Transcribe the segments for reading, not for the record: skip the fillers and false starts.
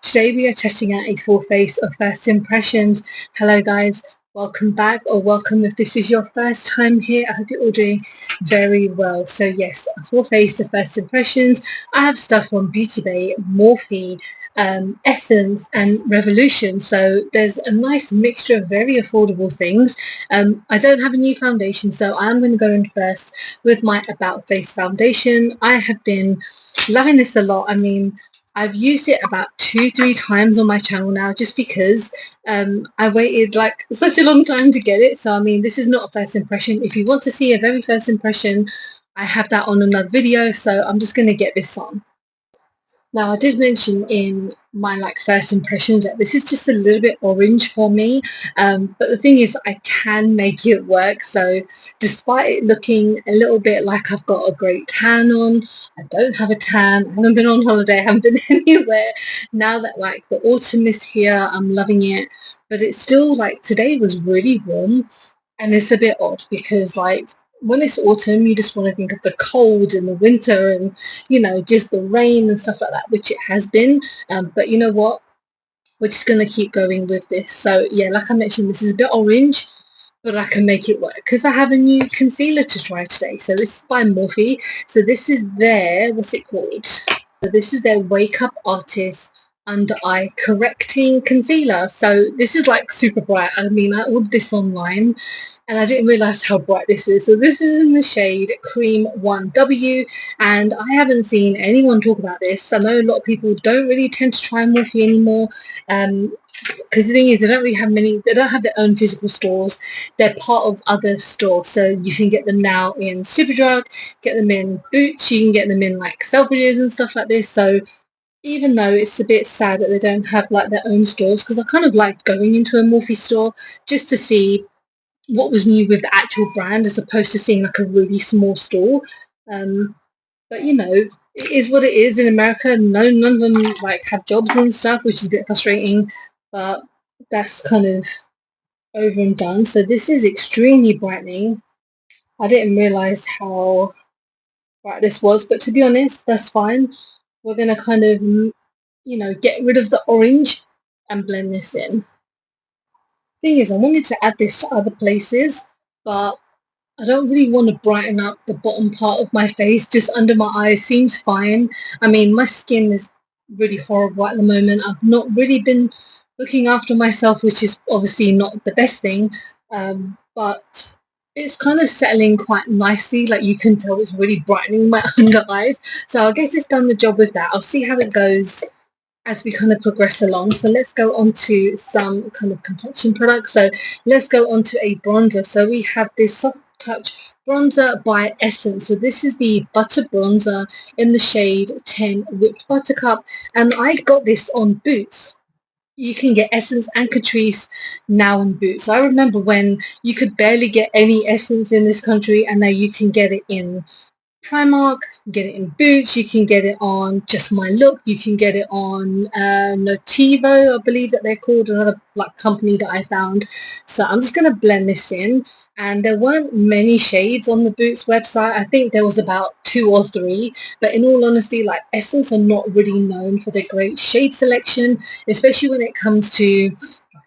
Today we are testing out a full face of first impressions. Hello guys, welcome back, or welcome if this is your first time here. I hope you're all doing very well. So yes, a full face of first impressions. I have stuff from Beauty Bay, Morphe, Essence and Revolution, so there's a nice mixture of very affordable things. I don't have a new foundation, so I'm going to go in first with my About Face foundation. I have been loving this a lot. I mean, I've used it about 2-3 times on my channel now, just because I waited like such a long time to get it. So I mean, this is not a first impression. If you want to see a very first impression, I have that on another video, so I'm just going to get this on. Now, I did mention in my first impression that this is just a little bit orange for me, but the thing is I can make it work. So despite it looking a little bit like I've got a great tan on, I don't have a tan. I haven't been on holiday, I haven't been anywhere. Now that the autumn is here, I'm loving it, but it's still today was really warm, and it's a bit odd because when it's autumn, you just want to think of the cold and the winter and, just the rain and stuff like that, which it has been. But you know what? We're just going to keep going with this. So yeah, like I mentioned, this is a bit orange, but I can make it work because I have a new concealer to try today. So this is by Morphe. So this is their, what's it called? So this is their Wake Up Artist Under Eye Correcting Concealer. So this is super bright. I mean, I ordered this online and I didn't realize how bright this is. So this is in the shade Cream 1W, and I haven't seen anyone talk about this. I know a lot of people don't really tend to try Morphe anymore, because the thing is, they don't have their own physical stores. They're part of other stores, so you can get them now in Superdrug, get them in Boots, you can get them in Selfridges and stuff like this. So even though it's a bit sad that they don't have their own stores, because I kind of liked going into a Morphe store just to see what was new with the actual brand, as opposed to seeing a really small store. But it is what it is in America. None of them have jobs and stuff, which is a bit frustrating, but that's kind of over and done. So this is extremely brightening. I didn't realize how bright this was, but to be honest, that's fine. We're going to kind of get rid of the orange and blend this in. Thing is, I wanted to add this to other places, but I don't really want to brighten up the bottom part of my face. Just under my eyes seems fine. I mean, my skin is really horrible at the moment. I've not really been looking after myself, which is obviously not the best thing, but it's kind of settling quite nicely. You can tell it's really brightening my under eyes. So I guess it's done the job with that. I'll see how it goes as we kind of progress along. So let's go on to some kind of complexion products. So let's go on to a bronzer. So we have this Soft Touch bronzer by Essence. So this is the butter bronzer in the shade 10 Whipped Buttercup, and I got this on Boots. You can get Essence and Catrice now on Boots. So I remember when you could barely get any Essence in this country, and now you can get it in Primark, get it in Boots, you can get it on Just My Look, you can get it on Notivo, I believe that they're called, another company that I found. So I'm just going to blend this in, and there weren't many shades on the Boots website. I think there was about 2 or 3, but in all honesty, Essence are not really known for their great shade selection, especially when it comes to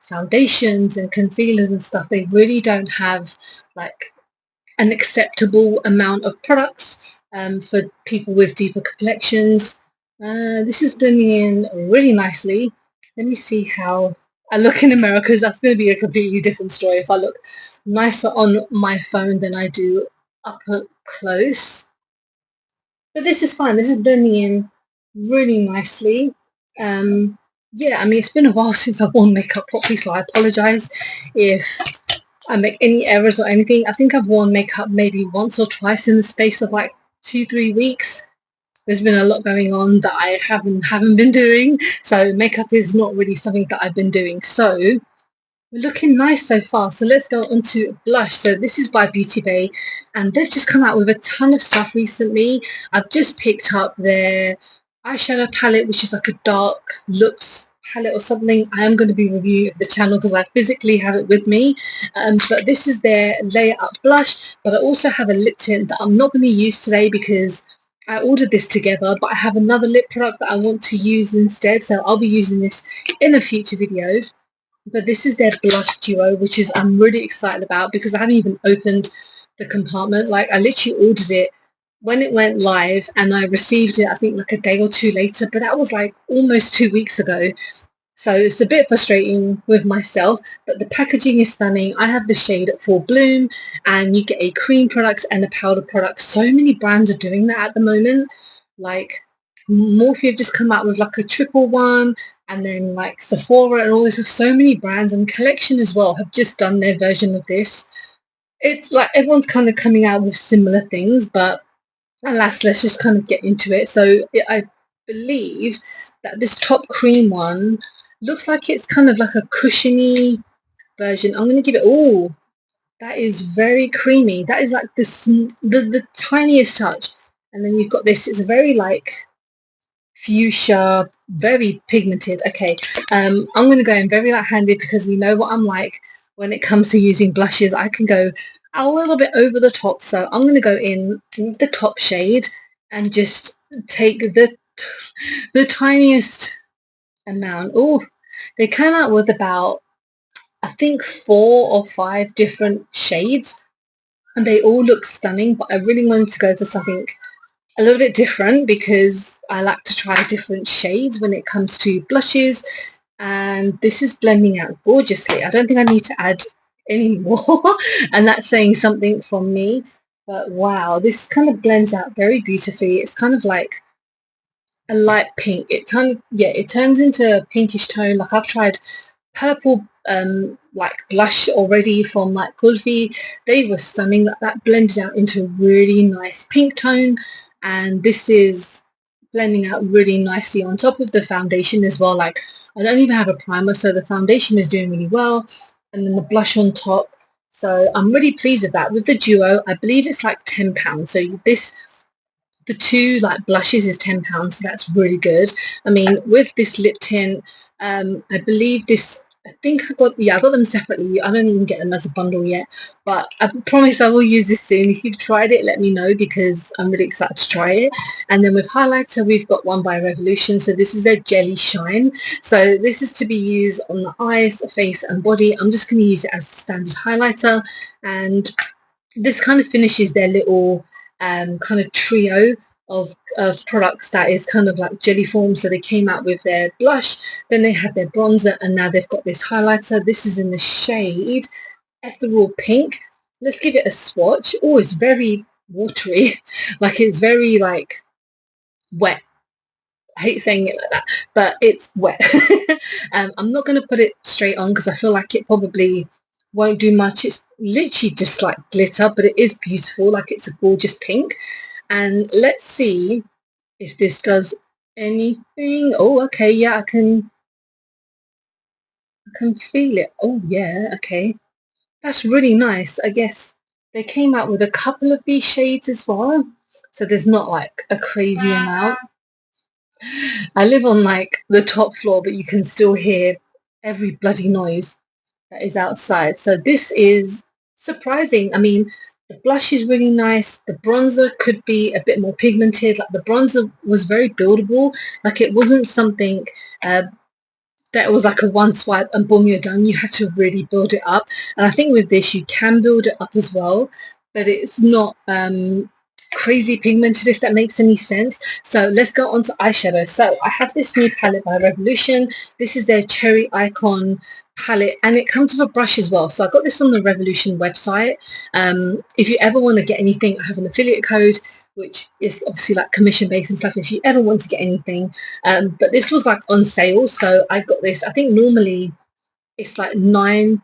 foundations and concealers and stuff. They really don't have an acceptable amount of products for people with deeper complexions. This is blending in really nicely. Let me see how I look in America, because that's going to be a completely different story if I look nicer on my phone than I do up close. But this is fine. This is blending in really nicely. Yeah, I mean, it's been a while since I've worn makeup properly, so I apologise if I make any errors or anything. I think I've worn makeup maybe once or twice in the space of 2-3 weeks. There's been a lot going on that I haven't been doing, so makeup is not really something that I've been doing. So we're looking nice so far. So let's go on to blush. So this is by Beauty Bay, and they've just come out with a ton of stuff recently. I've just picked up their eyeshadow palette, which is a dark looks palette or something. I am going to be reviewing the channel because I physically have it with me, but this is their Layer Up blush. But I also have a lip tint that I'm not going to use today because I ordered this together, but I have another lip product that I want to use instead, so I'll be using this in a future video. But this is their blush duo, which is I'm really excited about because I haven't even opened the compartment. Like, I literally ordered it when it went live and I received it I think like a day or two later, but that was like almost 2 weeks ago. So it's a bit frustrating with myself, but the packaging is stunning. I have the shade Full Bloom, and you get a cream product and a powder product. So many brands are doing that at the moment. Like, Morphe have just come out with like a triple one, and then like Sephora and all this. So many brands and Collection as well have just done their version of this. It's like everyone's kind of coming out with similar things, but alas, let's just kind of get into it. So I believe that this top cream one looks like it's kind of like a cushiony version. I'm going to give it, oh, that is very creamy. That is like the tiniest touch. And then you've got this, it's very like fuchsia, very pigmented. Okay, I'm going to go in very light-handed because we know what I'm like when it comes to using blushes. I can go a little bit over the top, so I'm going to go in with the top shade and just take the tiniest amount. Oh, they came out with about, I think, 4 or 5 different shades, and they all look stunning, but I really wanted to go for something a little bit different because I like to try different shades when it comes to blushes, and this is blending out gorgeously. I don't think I need to add any more and that's saying something from me, but wow, this kind of blends out very beautifully. It's kind of like a light pink. It turns into a pinkish tone. Like, I've tried purple like blush already from like Kulfi. They were stunning. That blended out into a really nice pink tone, and this is blending out really nicely on top of the foundation as well. Like, I don't even have a primer, so the foundation is doing really well, and then the blush on top. So I'm really pleased with that. With the duo, I believe it's like £10. So this, the two like blushes is £10, so that's really good. I mean, with this lip tint, I believe this, I think I got them separately. I don't even get them as a bundle yet, but I promise I will use this soon. If you've tried it, let me know because I'm really excited to try it. And then with highlighter, we've got one by Revolution. So this is a Jelly Shine. So this is to be used on the eyes, face and body. I'm just going to use it as a standard highlighter, and this kind of finishes their little kind of trio of products that is kind of like jelly form. So they came out with their blush, then they had their bronzer, and now they've got this highlighter. This is in the shade Ethereal Pink. Let's give it a swatch. Oh, it's very watery. Like, it's very like wet. I hate saying it like that, but it's wet. I'm not going to put it straight on because I feel like it probably won't do much. It's literally just like glitter, but it is beautiful. Like, it's a gorgeous pink. And let's see if this does anything. Oh, okay, yeah, I can feel it. Oh, yeah, okay. That's really nice. I guess they came out with a couple of these shades as well, so there's not like a crazy amount. I live on like the top floor, but you can still hear every bloody noise that is outside. So this is surprising. I mean, the blush is really nice. The bronzer could be a bit more pigmented. Like, the bronzer was very buildable. Like, it wasn't something that was like a one swipe and boom, you're done. You had to really build it up. And I think with this, you can build it up as well, but it's not crazy pigmented, if that makes any sense. So let's go on to eyeshadow. So I have this new palette by Revolution. This is their Cherry Icon palette, and it comes with a brush as well. So I got this on the Revolution website. If you ever want to get anything, I have an affiliate code which is obviously like commission based and stuff if you ever want to get anything, but this was like on sale, so I got this. I think normally it's like £9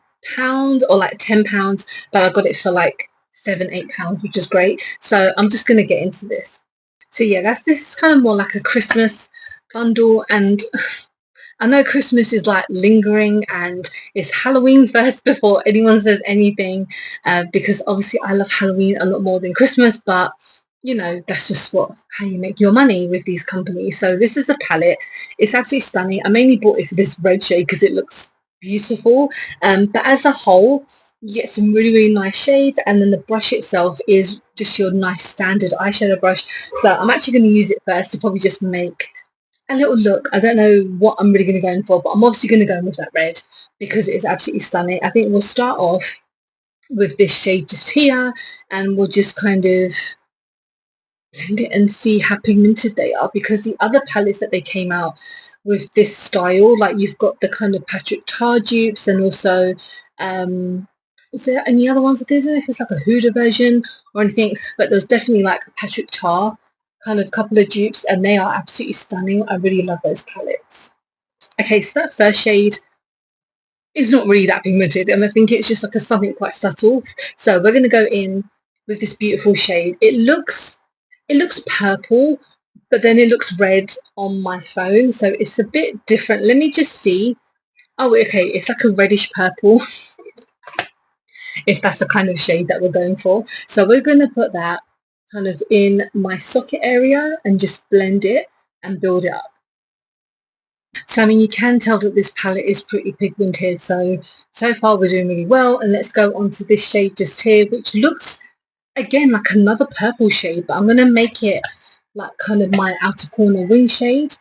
or like £10, but I got it for like £7-8, which is great. So I'm just going to get into this. So yeah, this is kind of more like a Christmas bundle, and I know Christmas is like lingering and it's Halloween first before anyone says anything, because obviously I love Halloween a lot more than Christmas, but you know, that's just how you make your money with these companies. So this is the palette. It's absolutely stunning. I mainly bought it for this red shade because it looks beautiful, but as a whole, you get some really, really nice shades, and then the brush itself is just your nice standard eyeshadow brush. So I'm actually going to use it first to probably just make a little look. I don't know what I'm really going to go in for, but I'm obviously going to go in with that red because it is absolutely stunning. I think we'll start off with this shade just here, and we'll just kind of blend it and see how pigmented they are, because the other palettes that they came out with this style, like you've got the kind of Patrick Tar dupes, and also is there any other ones? I don't know if it's like a Huda version or anything, but there's definitely like a Patrick Tar kind of couple of dupes, and they are absolutely stunning. I really love those palettes. Okay, so that first shade is not really that pigmented, and I think it's just like a something quite subtle. So we're going to go in with this beautiful shade. It looks purple, but then it looks red on my phone, so it's a bit different. Let me just see. Oh, okay, it's like a reddish purple, if that's the kind of shade that we're going for. So we're going to put that kind of in my socket area and just blend it and build it up. So I mean, you can tell that this palette is pretty pigmented, so far we're doing really well. And let's go on to this shade just here, which looks again like another purple shade, but I'm going to make it like kind of my outer corner wing shade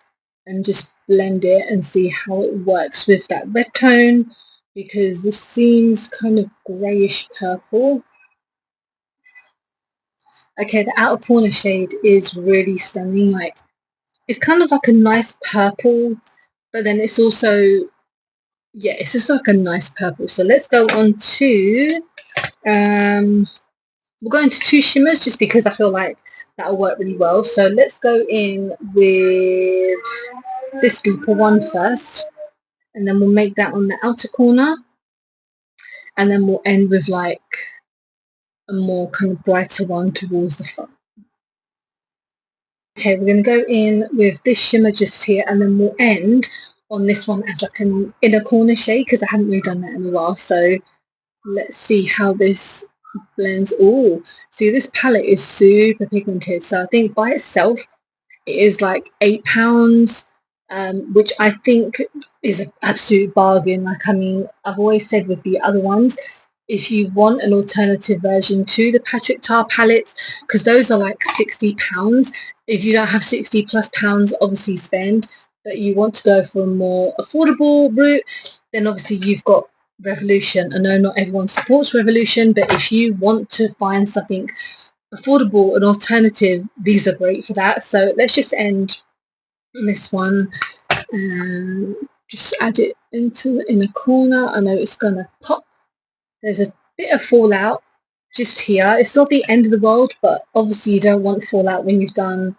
and just blend it and see how it works with that red tone, because this seems kind of greyish purple. Okay, the outer corner shade is really stunning. Like, it's kind of like a nice purple, but then it's also, yeah, it's just like a nice purple. So let's go on to we'll go into two shimmers just because I feel like that'll work really well. So let's go in with this deeper one first, and then we'll make that on the outer corner, and then we'll end with like a more kind of brighter one towards the front. Okay, we're going to go in with this shimmer just here, and then we'll end on this one as like an inner corner shade, because I haven't really done that in a while. So let's see how this blends. Oh, see, this palette is super pigmented, so I think by itself it is like £8, which I think is an absolute bargain. Like, I mean, I've always said with the other ones, if you want an alternative version to the Patrick Tar palettes, because those are like £60. If you don't have £60+ obviously spend, but you want to go for a more affordable route, then obviously you've got Revolution. I know not everyone supports Revolution, but if you want to find something affordable and alternative, these are great for that. So let's just end on this one and just add it into the inner corner. I know it's gonna pop. There's a bit of fallout just here. It's not the end of the world, but obviously you don't want fallout when you've done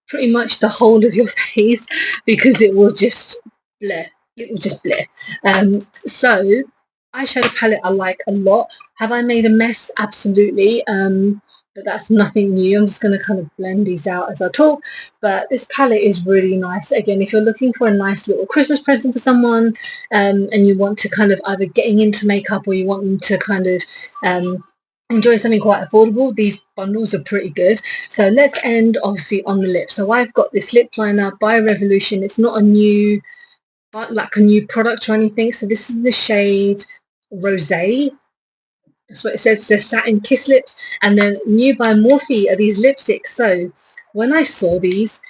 pretty much the whole of your face, because it will just blur. It will just blur. So eyeshadow palette I like a lot. Have I made a mess? Absolutely. But that's nothing new. I'm just going to kind of blend these out as I talk. But this palette is really nice. Again, if you're looking for a nice little Christmas present for someone, and you want to kind of either getting into makeup, or you want them to kind of enjoy something quite affordable, these bundles are pretty good. So let's end obviously on the lips. So I've got this lip liner by Revolution. It's not a new, but like a new product or anything. So this is the shade Rosé. That's what it says. It says Satin Kiss Lips. And then new by Morphe are these lipsticks. So when I saw these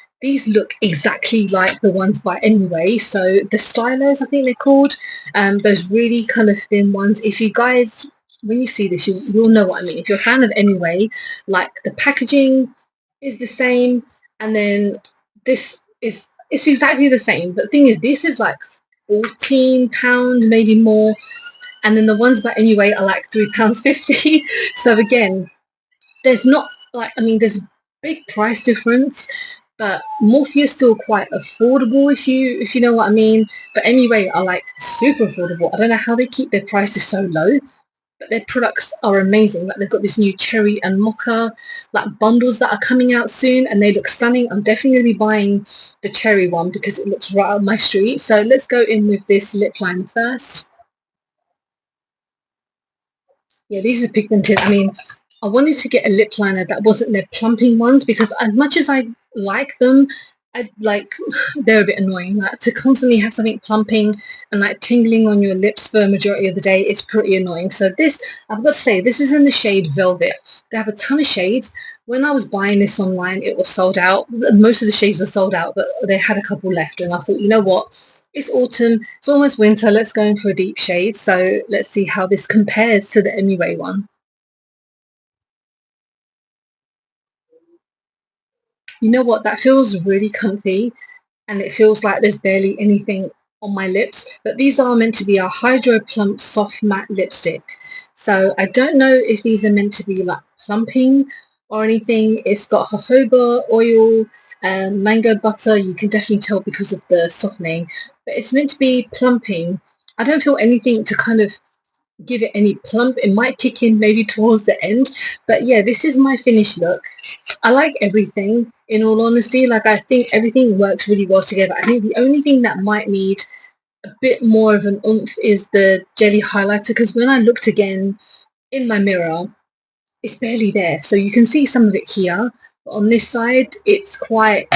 look exactly like the ones by Anyway. So the stylos, I think they're called, those really kind of thin ones. If you guys, when you see this, you'll know what I mean. If you're a fan of Anyway, like, the packaging is the same, and then this is, it's exactly the same. But the thing is, this is like £14, maybe more, and then the ones by Anyway are like £3.50. So again, there's not like, I mean, there's a big price difference, but Morphe is still quite affordable, if you know what I mean. But Anyway are like super affordable. I don't know how they keep their prices so low, but their products are amazing. Like, they've got this new cherry and mocha like bundles that are coming out soon, and they look stunning. I'm definitely going to be buying the cherry one because it looks right up my street. So let's go in with this lip liner first. Yeah, these are pigmented. I mean, I wanted to get a lip liner that wasn't their plumping ones, because as much as I like them, they're a bit annoying. Like to constantly have something plumping and like tingling on your lips for a majority of the day is pretty annoying. So this, I've got to say, this is in the shade Velvet. They have a ton of shades. When I was buying this online, it was sold out. Most of the shades were sold out, but they had a couple left. And I thought, you know what? It's autumn. It's almost winter. Let's go in for a deep shade. So let's see how this compares to the MUA one. You know what? That feels really comfy. And it feels like there's barely anything on my lips, but these are meant to be a Hydro Plump Soft Matte Lipstick. So I don't know if these are meant to be like plumping or anything. It's got jojoba oil, mango butter. You can definitely tell because of the softening, but it's meant to be plumping. I don't feel anything to kind of give it any plump. It might kick in maybe towards the end, but yeah, this is my finished look. I like everything, in all honesty. Like, I think everything works really well together. I think the only thing that might need a bit more of an oomph is the jelly highlighter, because when I looked again in my mirror, it's barely there. So you can see some of it here, but on this side, it's quite,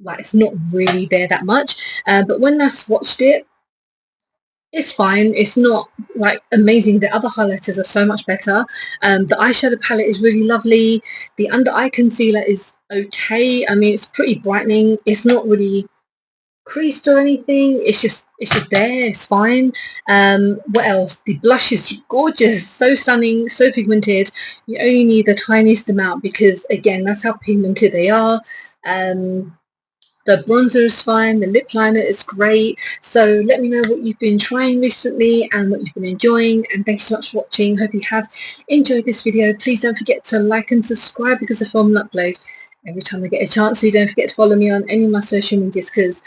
like, it's not really there that much. But when I swatched it, it's fine. It's not like amazing. The other highlighters are so much better. The eyeshadow palette is really lovely. The under eye concealer is okay. I mean, it's pretty brightening. It's not really creased or anything. It's just there. It's fine. What else? The blush is gorgeous. So stunning. So pigmented. You only need the tiniest amount because, again, that's how pigmented they are. The bronzer is fine, the lip liner is great. So let me know what you've been trying recently and what you've been enjoying, and thanks so much for watching. Hope you have enjoyed this video. Please don't forget to like and subscribe because I film and upload every time I get a chance. So don't forget to follow me on any of my social medias because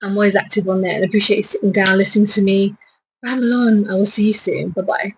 I'm always active on there, and I appreciate you sitting down listening to me ramble on. I will see you soon. Bye bye.